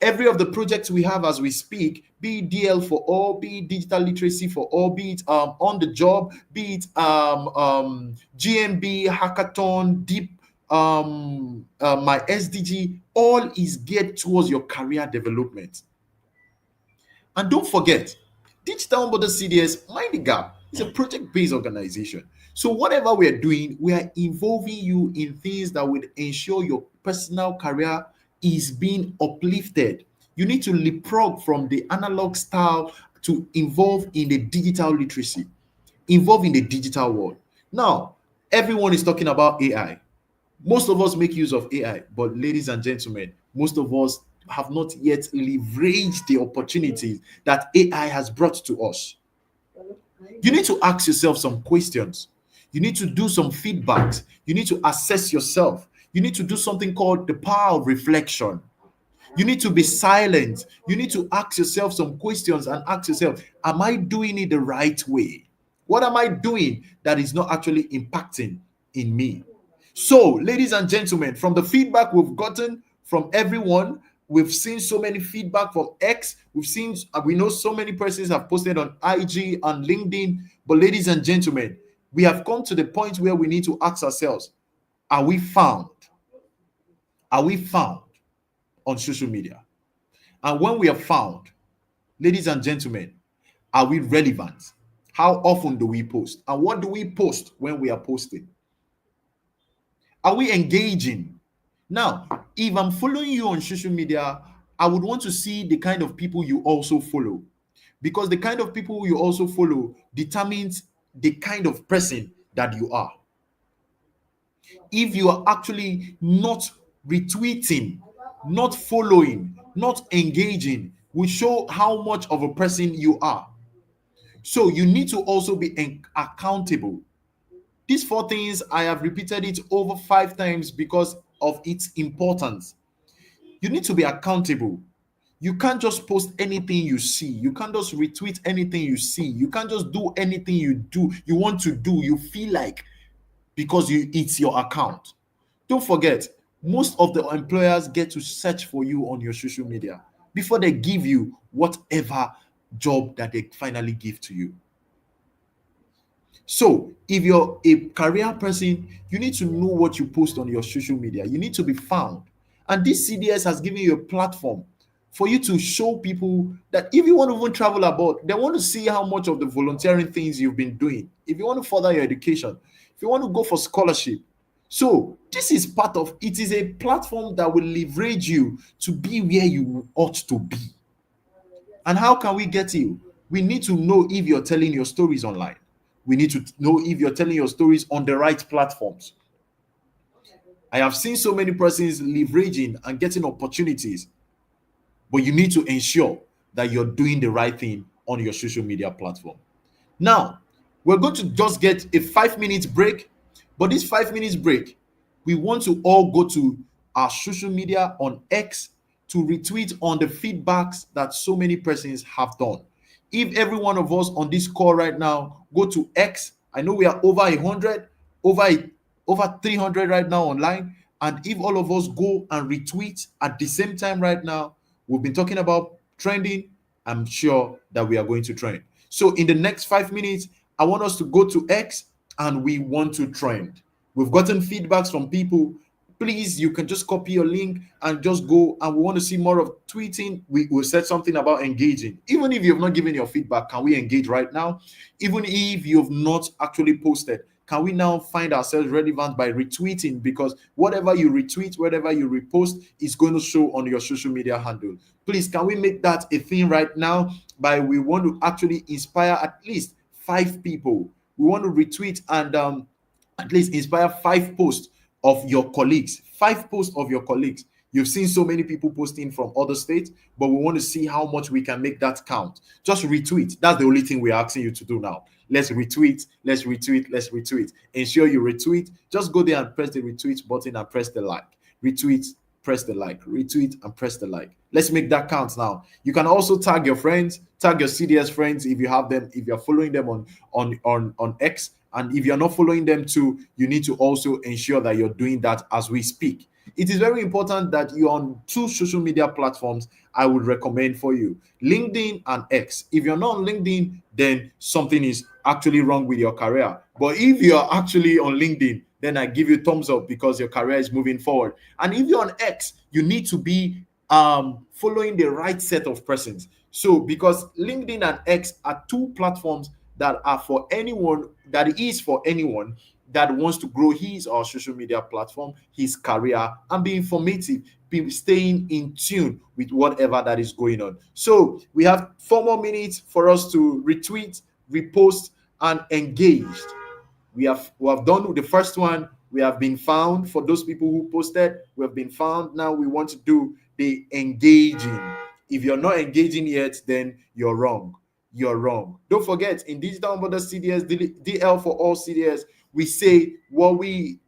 Every of the projects we have as we speak, be it DL for all, be it digital literacy for all, be it on the job, be it GMB, hackathon, deep, my SDG, all is geared towards your career development. And don't forget, Digital Onboarders CDS, Mind the Gap, is a project-based organization. So whatever we are doing, we are involving you in things that will ensure your personal career is being uplifted. You need to leapfrog from the analog style to involve in the digital literacy, involve in the digital world. Now, everyone is talking about AI. Most of us make use of AI, but ladies and gentlemen, most of us have not yet leveraged the opportunities that AI has brought to us. You need to ask yourself some questions. You need to do some feedbacks. You need to assess yourself. You need to do something called the power of reflection. You need to be silent. You need to ask yourself some questions and ask yourself, am I doing it the right way? What am I doing that is not actually impacting in me? So, ladies and gentlemen, from the feedback we've gotten from everyone, we've seen so many feedback from X. We know so many persons have posted on IG and LinkedIn. But ladies and gentlemen, we have come to the point where we need to ask ourselves, are we found? Are we found on social media? And when we are found, ladies and gentlemen, are we relevant? How often do we post? And what do we post when we are posting? Are we engaging? Now, if I'm following you on social media, I would want to see the kind of people you also follow, because the kind of people you also follow determines the kind of person that you are. If you are actually not retweeting, not following, not engaging, will show how much of a person you are. So you need to also be accountable. These four things, I have repeated it over 5 times because of its importance. You need to be accountable. You can't just post anything you see. You can't just retweet anything you see. You can't just do anything you want to do, you feel like, because it's your account. Don't forget, most of the employers get to search for you on your social media before they give you whatever job that they finally give to you. So, if you're a career person, you need to know what you post on your social media. You need to be found. And this CDS has given you a platform for you to show people that if you want to even travel abroad, they want to see how much of the volunteering things you've been doing. If you want to further your education, if you want to go for scholarship. So, this is part of it, is a platform that will leverage you to be where you ought to be. And how can we get you? We need to know if you're telling your stories online. We need to know if you're telling your stories on the right platforms. I have seen so many persons leveraging and getting opportunities, but you need to ensure that you're doing the right thing on your social media platform. Now, we're going to just get a 5 minute break, but this 5 minutes break, we want to all go to our social media on X to retweet on the feedbacks that so many persons have done. If every one of us on this call right now go to X, I know we are over 100, over 300 right now online, and if all of us go and retweet at the same time right now, we've been talking about trending, I'm sure that we are going to trend. So in the next 5 minutes, I want us to go to X and we want to trend. We've gotten feedbacks from people. Please, you can just copy your link and just go, and we want to see more of tweeting. We said something about engaging. Even if you've not given your feedback, can we engage right now? Even if you've not actually posted, can we now find ourselves relevant by retweeting? Because whatever you retweet, whatever you repost is going to show on your social media handle. Please, can we make that a thing right now? We want to actually inspire at least 5 people. We want to retweet and at least inspire 5 posts of your colleagues. 5 posts of your colleagues. You've seen so many people posting from other states, but we want to see how much we can make that count. Just retweet. That's the only thing we're asking you to do now. Let's retweet. Let's retweet. Let's retweet. Ensure you retweet. Just go there and press the retweet button and press the like. Retweet, press the like. Retweet and press the like. Let's make that count now. You can also tag your friends, tag your CDS friends if you have them, if you're following them on X. And if you're not following them too, you need to also ensure that you're doing that as we speak. It is very important that you're on 2 social media platforms I would recommend for you, LinkedIn and X. If you're not on LinkedIn, then something is actually wrong with your career. But if you're actually on LinkedIn, then I give you thumbs up because your career is moving forward. And if you're on X, you need to be following the right set of persons. So because LinkedIn and X are 2 platforms that are for anyone, that is for anyone that wants to grow his or social media platform, his career, and be informative, be staying in tune with whatever that is going on. So we have 4 more minutes for us to retweet, repost, and engaged. We have done the first one. We have been found. For those people who posted, we have been found. Now we want to do the engaging. If you're not engaging yet, then you're wrong. You're wrong. Don't forget, in Digital Onboarders CDS, DL for all CDS, we say what we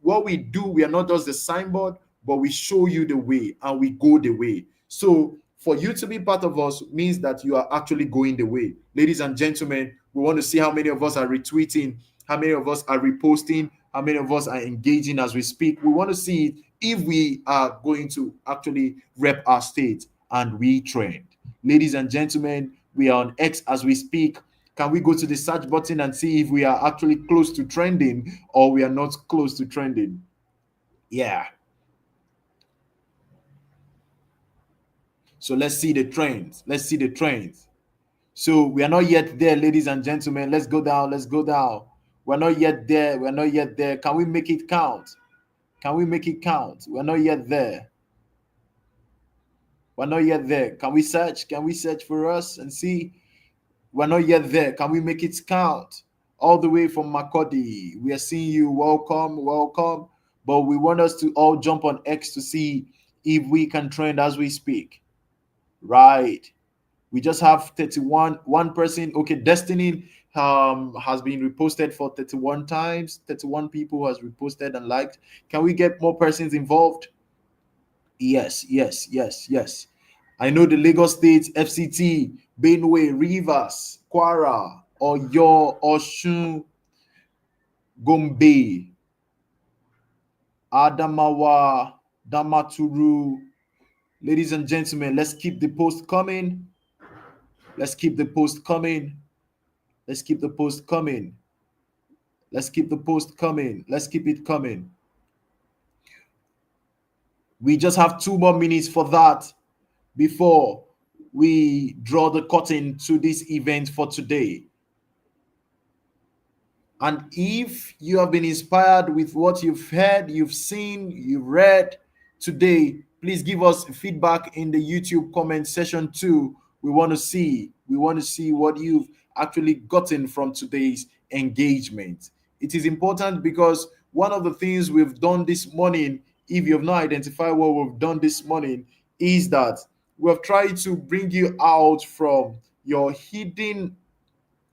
do. We are not just the signboard, but we show you the way and we go the way. So for you to be part of us means that you are actually going the way. Ladies and gentlemen, we want to see how many of us are retweeting, how many of us are reposting, how many of us are engaging as we speak. We want to see if we are going to actually rep our state and we trend. Ladies and gentlemen, we are on X as we speak. Can we go to the search button and see if we are actually close to trending or we are not close to trending? Yeah. So let's see the trends. Let's see the trends. So we are not yet there, ladies and gentlemen. Let's go down. Let's go down. We're not yet there. We're not yet there. Can we make it count? Can we make it count? We're not yet there. We're not yet there. Can we search? Can we search for us and see? We're not yet there. Can we make it count? All the way from Makodi. We are seeing you. Welcome, welcome. But we want us to all jump on X to see if we can trend as we speak. Right. We just have 1 person. Okay, Destiny has been reposted for 31 times. 31 people has reposted and liked. Can we get more persons involved? Yes. I know the Lagos State, FCT, Benue, Rivers, Kwara, Oyo, Osun, Gombe, Adamawa, Damaturu. Ladies and gentlemen, let's keep the post coming. Let's keep the post coming. Let's keep the post coming. Let's keep the post coming. Let's keep it coming. We just have 2 more minutes for that before we draw the curtain to this event for today. And if you have been inspired with what you've heard, you've seen, you've read today, please give us feedback in the YouTube comment section too. We want to see what you've actually gotten from today's engagement. It is important because one of the things we've done this morning, if you have not identified what we've done this morning, is that we have tried to bring you out from your hidden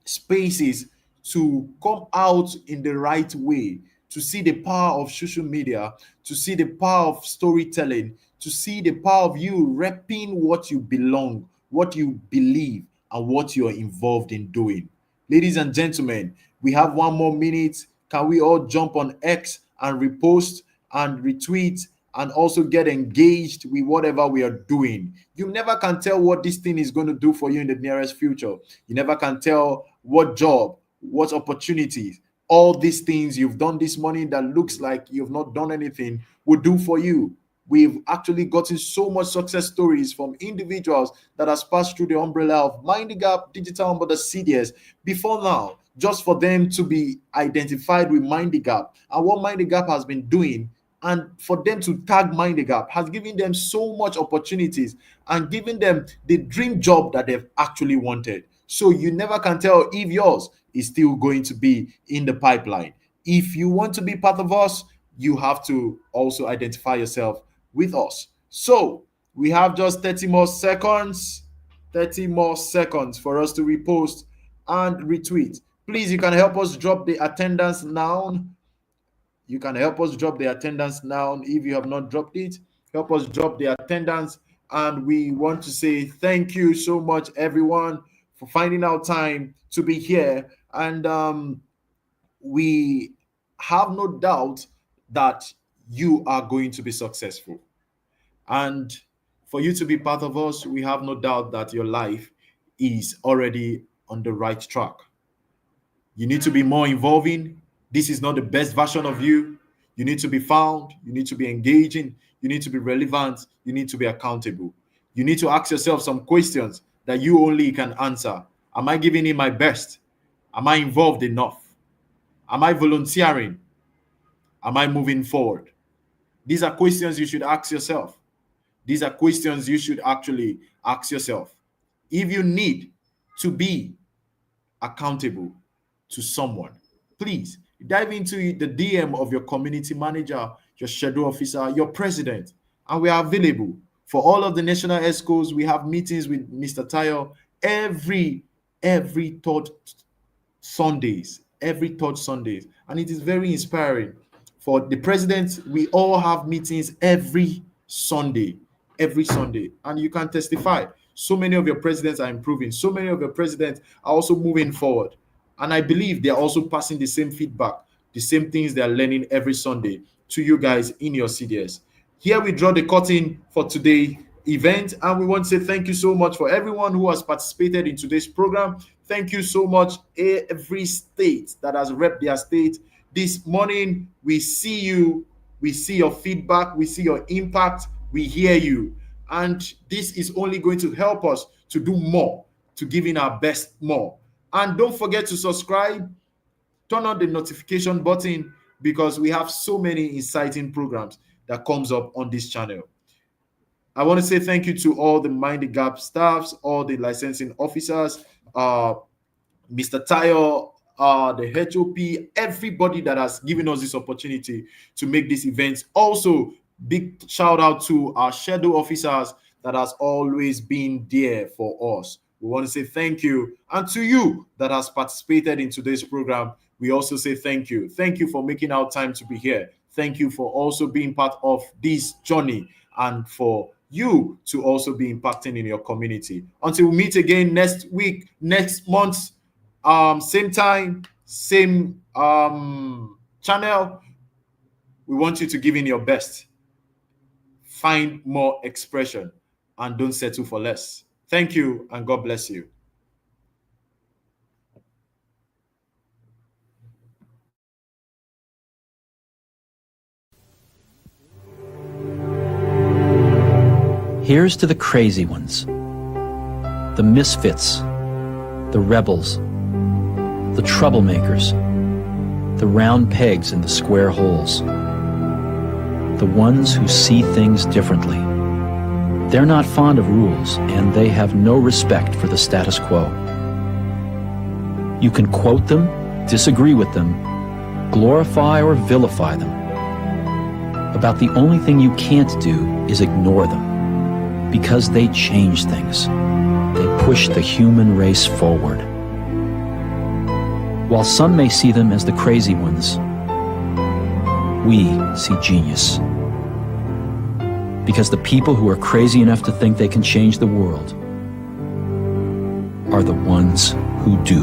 spaces to come out in the right way, to see the power of social media, to see the power of storytelling, to see the power of you repping what you belong, what you believe, and what you're involved in doing. Ladies and gentlemen, we have 1 more minute. Can we all jump on X and repost and retweet and also get engaged with whatever we are doing? You never can tell what this thing is going to do for you in the nearest future. You never can tell what job, what opportunities, all these things you've done this morning that looks like you've not done anything will do for you. We've actually gotten so much success stories from individuals that has passed through the umbrella of MindtheGap, Digital Onboarders CDS before now, just for them to be identified with MindtheGap and what MindtheGap has been doing, and for them to tag MindtheGap has given them so much opportunities and given them the dream job that they've actually wanted. So you never can tell if yours is still going to be in the pipeline. If you want to be part of us, you have to also identify yourself with us. So we have just 30 more seconds for us to repost and retweet. Please, you can help us drop the attendance now. You can help us drop the attendance now. If you have not dropped it, help us drop the attendance. And we want to say thank you so much, everyone, for finding out time to be here. And we have no doubt that you are going to be successful. And for you to be part of us, we have no doubt that your life is already on the right track. You need to be more involving. This is not the best version of you. You need to be found. You need to be engaging. You need to be relevant. You need to be accountable. You need to ask yourself some questions that you only can answer. Am I giving in my best? Am I involved enough? Am I volunteering? Am I moving forward? These are questions you should ask yourself. These are questions you should actually ask yourself. If you need to be accountable to someone, please dive into the DM of your community manager, your schedule officer, your president, and we are available for all of the national ESCOs. We have meetings with Mr. Tayo every third Sundays, and it is very inspiring. For the president, we all have meetings every Sunday, and you can testify. So many of your presidents are improving. So many of your presidents are also moving forward. And I believe they're also passing the same feedback, the same things they're learning every Sunday to you guys in your CDS. Here we draw the curtain for today's event, and we want to say thank you so much for everyone who has participated in today's program. Thank you so much, every state that has repped their state this morning. We see you, we see your feedback, we see your impact, we hear you. And this is only going to help us to do more, to give in our best more. And don't forget to subscribe, turn on the notification button, because we have so many exciting programs that comes up on this channel. I want to say thank you to all the MindtheGap staffs, all the licensing officers, Mr. Tayo, the HOP, everybody that has given us this opportunity to make this event. Also, big shout out to our schedule officers that has always been there for us. We want to say thank you. And to you that has participated in today's program, we also say thank you. Thank you for making our time to be here. Thank you for also being part of this journey and for you to also be impacting in your community. Until we meet again next week, next month, same time, same channel, we want you to give in your best. Find more expression and don't settle for less. Thank you and God bless you. Here's to the crazy ones, the misfits, the rebels, the troublemakers, the round pegs in the square holes, the ones who see things differently. They're not fond of rules, and they have no respect for the status quo. You can quote them, disagree with them, glorify or vilify them. About the only thing you can't do is ignore them, because they change things. They push the human race forward. While some may see them as the crazy ones, we see genius. Because the people who are crazy enough to think they can change the world are the ones who do.